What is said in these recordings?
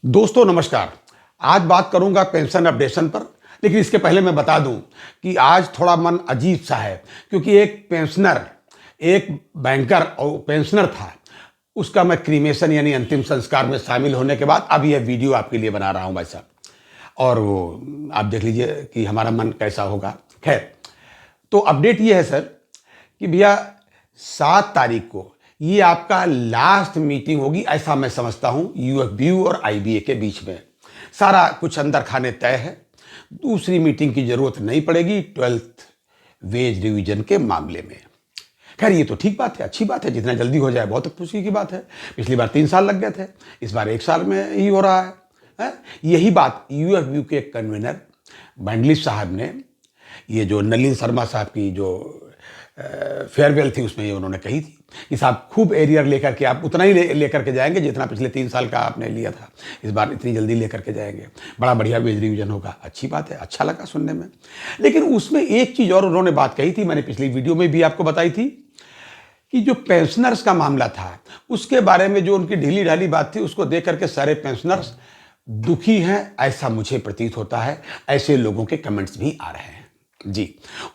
दोस्तों नमस्कार। आज बात करूंगा पेंशन अपडेशन पर। लेकिन इसके पहले मैं बता दूं कि आज थोड़ा मन अजीब सा है, क्योंकि एक पेंशनर, एक बैंकर और पेंशनर था, उसका मैं क्रीमेशन यानी अंतिम संस्कार में शामिल होने के बाद अब यह वीडियो आपके लिए बना रहा हूं भाई साहब। और वो आप देख लीजिए कि हमारा मन कैसा होगा। खैर, तो अपडेट ये है सर कि भैया 7 तारीख को ये आपका लास्ट मीटिंग होगी, ऐसा मैं समझता हूं यूएफबीयू और आईबीए के बीच में। सारा कुछ अंदर खाने तय है। दूसरी मीटिंग की जरूरत नहीं पड़ेगी 12th वेज रिवीजन के मामले में। खैर, ये तो ठीक बात है, अच्छी बात है, जितना जल्दी हो जाए बहुत खुशी की बात है। पिछली बार 3 साल लग गए थे, इस बार 1 साल में ही हो रहा है? यही बात यूएफबीयू के कन्वीनर बैंडलिस साहब ने, ये जो नलिन शर्मा साहब की जो फेयरवेल थी उसमें ये उन्होंने कही थी कि साहब खूब एरियर लेकर के आप उतना ही लेकर के जाएंगे जितना पिछले 3 साल का आपने लिया था। इस बार इतनी जल्दी लेकर के जाएंगे, बड़ा बढ़िया वेज रिवीजन होगा। अच्छी बात है, अच्छा लगा सुनने में। लेकिन उसमें एक चीज़ और उन्होंने बात कही थी, मैंने पिछली वीडियो में भी आपको बताई थी कि जो पेंशनर्स का मामला था उसके बारे में जो उनकी ढीली ढाली बात थी, उसको देख करके सारे पेंशनर्स दुखी हैं, ऐसा मुझे प्रतीत होता है। ऐसे लोगों के कमेंट्स भी आ रहे हैं जी।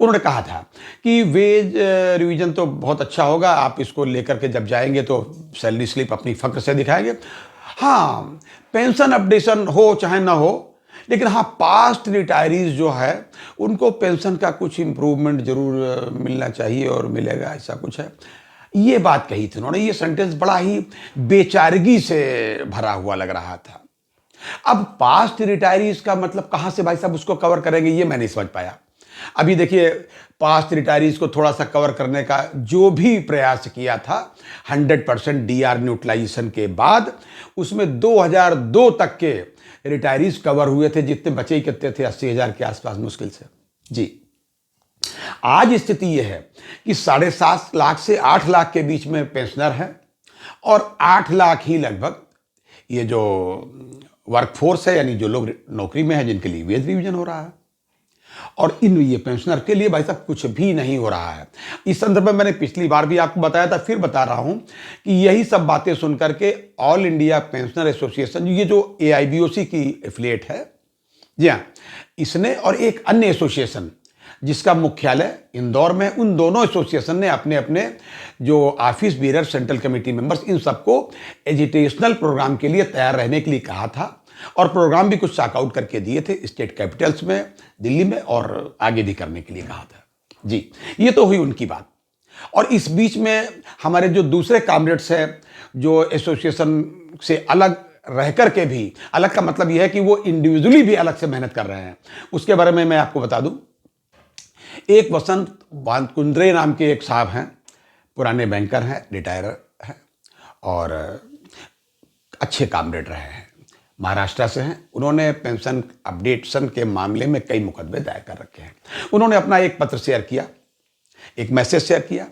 उन्होंने कहा था कि वेज रिवीजन तो बहुत अच्छा होगा, आप इसको लेकर के जब जाएंगे तो सैलरी स्लिप अपनी फक्र से दिखाएंगे। हाँ, पेंशन अपडेशन हो चाहे ना हो, लेकिन हाँ, पास्ट रिटायरीज जो है उनको पेंशन का कुछ इम्प्रूवमेंट जरूर मिलना चाहिए और मिलेगा, ऐसा कुछ है। ये बात कही थी उन्होंने। ये सेंटेंस बड़ा ही बेचारगी से भरा हुआ लग रहा था। अब पास्ट रिटायरीज का मतलब कहां से भाई साहब उसको कवर करेंगे, ये मैं नहीं समझ पाया। अभी देखिए, पास्ट रिटायरीज को थोड़ा सा कवर करने का जो भी प्रयास किया था 100% डीआर न्यूट्रलाइजेशन के बाद, उसमें 2002 तक के रिटायरीज कवर हुए थे। जितने बचे ही कितने थे, 80,000 के आसपास मुश्किल से जी। आज स्थिति यह है कि 7.5 लाख से 8 लाख के बीच में पेंशनर है और 8 लाख ही लगभग ये जो वर्कफोर्स है, यानी जो लोग नौकरी में है, जिनके लिए वेज रिवीजन हो रहा है। और इन ये पेंशनर के लिए भाई साहब कुछ भी नहीं हो रहा है। इस संदर्भ में मैंने पिछली बार भी आपको बताया था, फिर बता रहा हूं कि यही सब बातें सुनकर के ऑल इंडिया पेंशनर एसोसिएशन, ये जो एआईबीओसी की एफिलिएट है, जी हाँ, इसने और एक अन्य एसोसिएशन जिसका मुख्यालय इंदौर में, उन दोनों एसोसिएशन ने अपने अपने जो office bearer, central committee members, इन सबको एजुटेशनल प्रोग्राम के लिए तैयार रहने के लिए कहा था। और प्रोग्राम भी कुछ चाकआउट करके दिए थे स्टेट कैपिटल्स में, दिल्ली में, और आगे भी करने के लिए कहा था जी। ये तो हुई उनकी बात। और इस बीच में हमारे जो दूसरे कॉमरेड्स हैं, जो एसोसिएशन से अलग रह करके भी, अलग का मतलब यह है कि वो इंडिविजुअली भी अलग से मेहनत कर रहे हैं, उसके बारे में मैं आपको बता दूं। एक वसंत बांकुंद्रे नाम के एक साहब हैं, पुराने बैंकर हैं, रिटायर हैं और अच्छे कॉमरेड रहे हैं, महाराष्ट्र से हैं। उन्होंने पेंशन अपडेशन के मामले में कई मुकदमे दायर कर रखे हैं। उन्होंने अपना एक पत्र शेयर किया, एक मैसेज शेयर किया।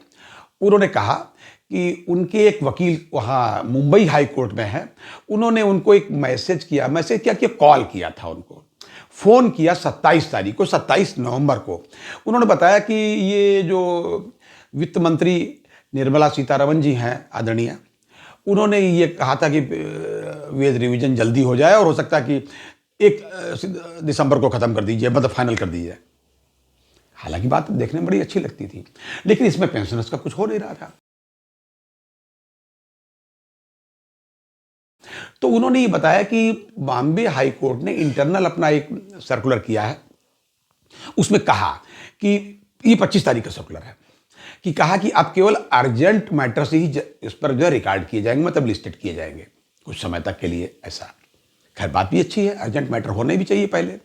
उन्होंने कहा कि उनके एक वकील वहाँ मुंबई हाई कोर्ट में है, उन्होंने उनको एक मैसेज किया कि कॉल किया था, उनको फ़ोन किया 27 तारीख को, 27 नवंबर को। उन्होंने बताया कि ये जो वित्त मंत्री निर्मला सीतारमण जी हैं, आदरणीय, उन्होंने ये कहा था कि वेज रिवीजन जल्दी हो जाए और हो सकता है कि 1 दिसंबर को ख़त्म कर दीजिए, मतलब फाइनल कर दीजिए। हालांकि बात देखने में बड़ी अच्छी लगती थी, लेकिन इसमें पेंशनर्स का कुछ हो नहीं रहा था। तो उन्होंने ये बताया कि बॉम्बे हाई कोर्ट ने इंटरनल अपना एक सर्कुलर किया है। उसमें कहा कि ये 25 तारीख का सर्कुलर है, कि कहा कि अब केवल अर्जेंट मैटर से ही इस पर जो रिकॉर्ड किए जाएंगे, मतलब लिस्टेड किए जाएंगे कुछ समय तक के लिए, ऐसा। खैर, बात भी अच्छी है, अर्जेंट मैटर होने भी चाहिए पहले।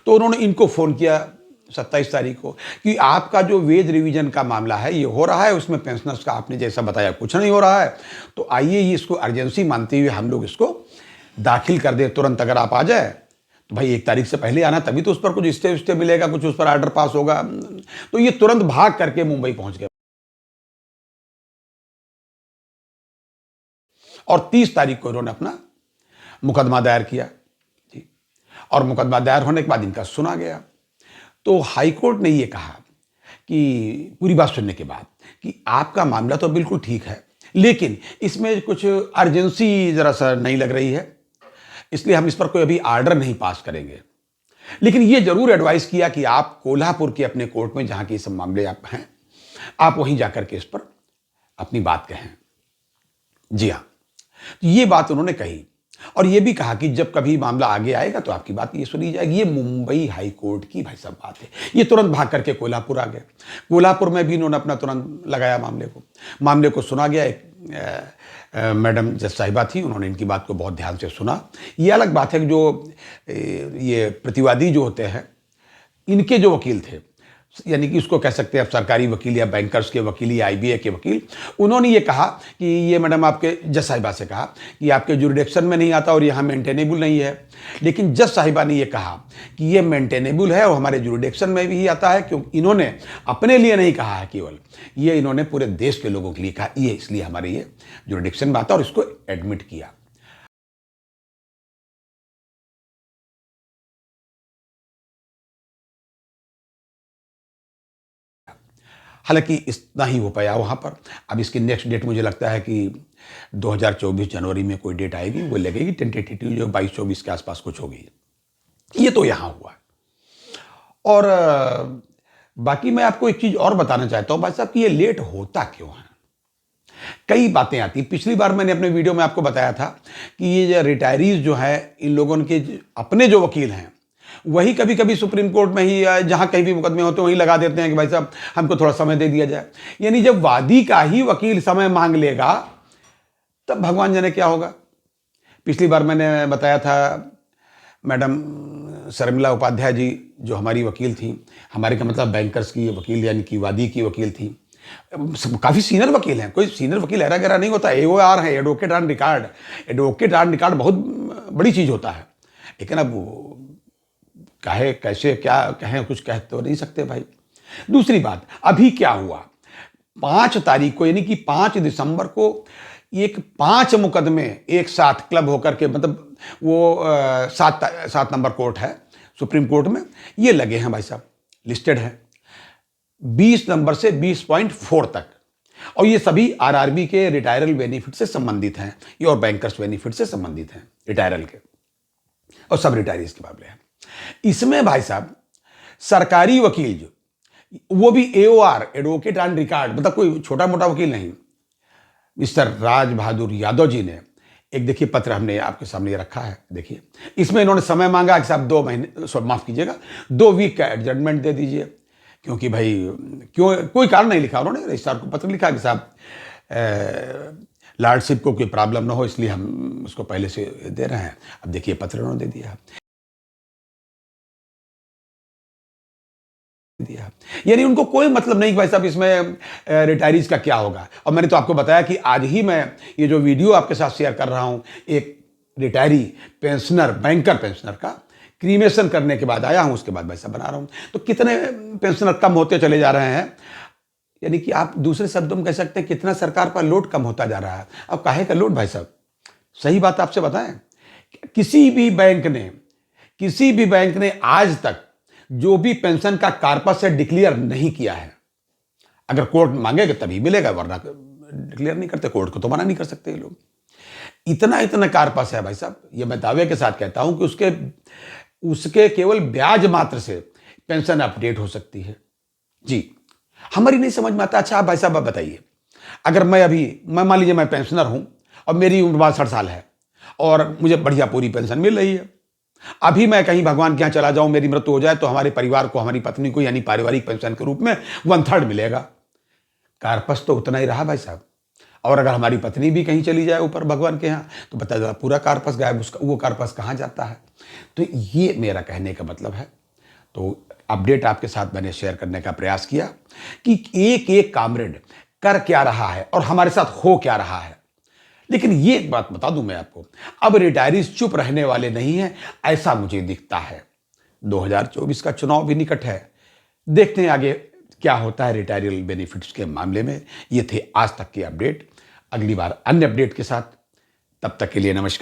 तो उन्होंने इनको फ़ोन किया 27 तारीख को कि आपका जो वेज रिवीजन का मामला है ये हो रहा है, उसमें पेंशनर्स का आपने जैसा बताया कुछ नहीं हो रहा है, तो आइए ये इसको अर्जेंसी मानते हुए हम लोग इसको दाखिल कर दें तुरंत। अगर आप आ जाए तो भाई 1 तारीख से पहले आना, तभी तो उस पर कुछ स्टे मिलेगा, कुछ उस पर आर्डर पास होगा। तो ये तुरंत भाग करके मुंबई पहुंच गए और 30 तारीख को इन्होंने अपना मुकदमा दायर किया जी। और मुकदमा दायर होने के बाद इनका सुना गया। तो हाईकोर्ट ने ये कहा कि पूरी बात सुनने के बाद कि आपका मामला तो बिल्कुल ठीक है, लेकिन इसमें कुछ अर्जेंसी जरा सा नहीं लग रही है। इसलिए हम इस पर कोई अभी ऑर्डर नहीं पास करेंगे। लेकिन ये जरूर एडवाइस किया कि आप कोल्हापुर के अपने कोर्ट में, जहां के सब मामले आप हैं, आप वहीं जाकर के इस पर अपनी बात कहें। जी हाँ, तो ये बात उन्होंने कही और ये भी कहा कि जब कभी मामला आगे आएगा तो आपकी बात ये सुनी जाएगी। ये मुंबई हाई कोर्ट की भाई साहब बात है। ये तुरंत भाग करके कोल्हापुर आ गए। कोल्हापुर में भी इन्होंने अपना तुरंत लगाया मामले को सुना गया। एक मैडम जज साहिबा थी, उन्होंने इनकी बात को बहुत ध्यान से सुना। ये अलग बात है कि जो ये प्रतिवादी जो होते हैं, इनके जो वकील थे, यानी कि उसको कह सकते हैं आप सरकारी वकील या बैंकर्स के वकील या आईबीए के वकील, उन्होंने ये कहा कि ये मैडम आपके जज साहिबा से कहा कि आपके जुरिडिक्शन में नहीं आता और यहाँ मेंटेनेबल नहीं है। लेकिन जज साहिबा ने ये कहा कि ये मेंटेनेबल है और हमारे जुरिडिक्शन में भी आता है, क्योंकि इन्होंने अपने लिए नहीं कहा है केवल, ये इन्होंने पूरे देश के लोगों के लिए कहा, ये इसलिए हमारे ये जुरिडिक्शन में आता और इसको एडमिट किया। हालांकि इतना ही हो पाया वहाँ पर। अब इसकी नेक्स्ट डेट मुझे लगता है कि 2024 जनवरी में कोई डेट आएगी, वो लगेगी टेंटेटिव, जो 22-24 के आसपास कुछ होगी। ये तो यहाँ हुआ। और बाकी मैं आपको एक चीज़ और बताना चाहता हूँ भाई साहब कि ये लेट होता क्यों है। कई बातें आती। पिछली बार मैंने अपने वीडियो में आपको बताया था कि ये जो रिटायरीज जो है, इन लोगों के अपने जो वकील हैं, वही कभी कभी सुप्रीम कोर्ट में ही जहां कहीं भी मुकदमे होते हैं वहीं लगा देते हैं कि भाई साहब हमको थोड़ा समय दे दिया जाए। यानी जब वादी का ही वकील समय मांग लेगा तब भगवान जाने क्या होगा। पिछली बार मैंने बताया था, मैडम शर्मिला उपाध्याय जी जो हमारी वकील थी, हमारे का मतलब बैंकर्स की वकील यानी कि वादी की वकील थी, काफ़ी सीनियर वकील हैं, कोई सीनियर वकील ऐरा गैरा नहीं होता, एओआर है, advocate on record. Advocate on record बहुत बड़ी चीज़ होता है। लेकिन अब कहे कैसे क्या कहें, कुछ कह तो नहीं सकते भाई। दूसरी बात, अभी क्या हुआ, 5 तारीख को यानी कि 5 दिसंबर को एक 5 मुकदमे एक साथ क्लब होकर के, मतलब वो 7 नंबर कोर्ट है सुप्रीम कोर्ट में, ये लगे हैं भाई साहब, लिस्टेड है 20 नंबर से 20.4 तक। और ये सभी आरआरबी के रिटायरल बेनिफिट से संबंधित हैं, ये और बैंकर्स बेनिफिट से संबंधित हैं रिटायरल के, और सब रिटायरीज के मामले हैं। इसमें भाई साहब सरकारी वकील जो, वो भी एओआर, एडवोकेट ऑन रिकॉर्ड, मतलब कोई छोटा मोटा वकील नहीं, मिस्टर राज बहादुर यादव जी ने एक, देखिए पत्र हमने आपके सामने रखा है, देखिए इसमें इन्होंने समय मांगा कि साहब 2 महीने, माफ कीजिएगा 2 वीक का एडजमेंट दे दीजिए, क्योंकि भाई क्यों, कोई कारण नहीं लिखा उन्होंने, रजिस्ट्रार को पत्र लिखा कि साहब लॉर्डशिप को कोई प्रॉब्लम ना हो इसलिए हम उसको पहले से दे रहे हैं। अब देखिए पत्र उन्होंने दे दिया। यानी उनको कोई मतलब नहीं कि भाई साहब इसमें रिटायरीज का क्या होगा। और मैंने तो आपको बताया कि आज ही मैं ये जो वीडियो आपके साथ शेयर कर रहा हूं, एक रिटायरी पेंशनर, बैंकर पेंशनर का क्रीमेशन करने के बाद आया हूं, उसके बाद भाई साहब बना रहा हूं। तो कितने पेंशनर कम होते चले जा रहे हैं, यानी कि आप दूसरे शब्दों में कह सकते हैं कितना सरकार पर लोड कम होता जा रहा है। अब काहे का लोड भाई साहब, सही बात आपसे बताएं, किसी भी बैंक ने आज तक जो भी पेंशन का कार्पस है डिक्लेयर नहीं किया है। अगर कोर्ट मांगेगा तभी मिलेगा, वरना डिक्लेयर नहीं करते, कोर्ट को तो मना नहीं कर सकते ये लोग। इतना कार्पस है भाई साहब, ये मैं दावे के साथ कहता हूं कि उसके केवल ब्याज मात्र से पेंशन अपडेट हो सकती है। जी, हमारी नहीं समझ में आता। अच्छा आप भाई साहब आप बताइए, अगर मैं मान लीजिए मैं पेंशनर हूं और मेरी उम्र 62 साल है और मुझे बढ़िया पूरी पेंशन मिल रही है, अभी मैं कहीं भगवान के यहाँ चला जाऊं, मेरी मृत्यु हो जाए, तो हमारे परिवार को, हमारी पत्नी को, यानी पारिवारिक पेंशन के रूप में 1/3 मिलेगा। कार्पस तो उतना ही रहा भाई साहब। और अगर हमारी पत्नी भी कहीं चली जाए ऊपर भगवान के यहाँ, तो बता दो पूरा कार्पस गायब, उसका वो कार्पस कहाँ जाता है। तो ये मेरा कहने का मतलब है। तो अपडेट आपके साथ मैंने शेयर करने का प्रयास किया कि एक एक कामरेड कर क्या रहा है और हमारे साथ हो क्या रहा है। लेकिन ये एक बात बता दूं मैं आपको, अब रिटायरीज चुप रहने वाले नहीं हैं, ऐसा मुझे दिखता है। 2024 का चुनाव भी निकट है, देखते हैं आगे क्या होता है रिटायरल बेनिफिट्स के मामले में। ये थे आज तक के अपडेट। अगली बार अन्य अपडेट के साथ, तब तक के लिए नमस्कार।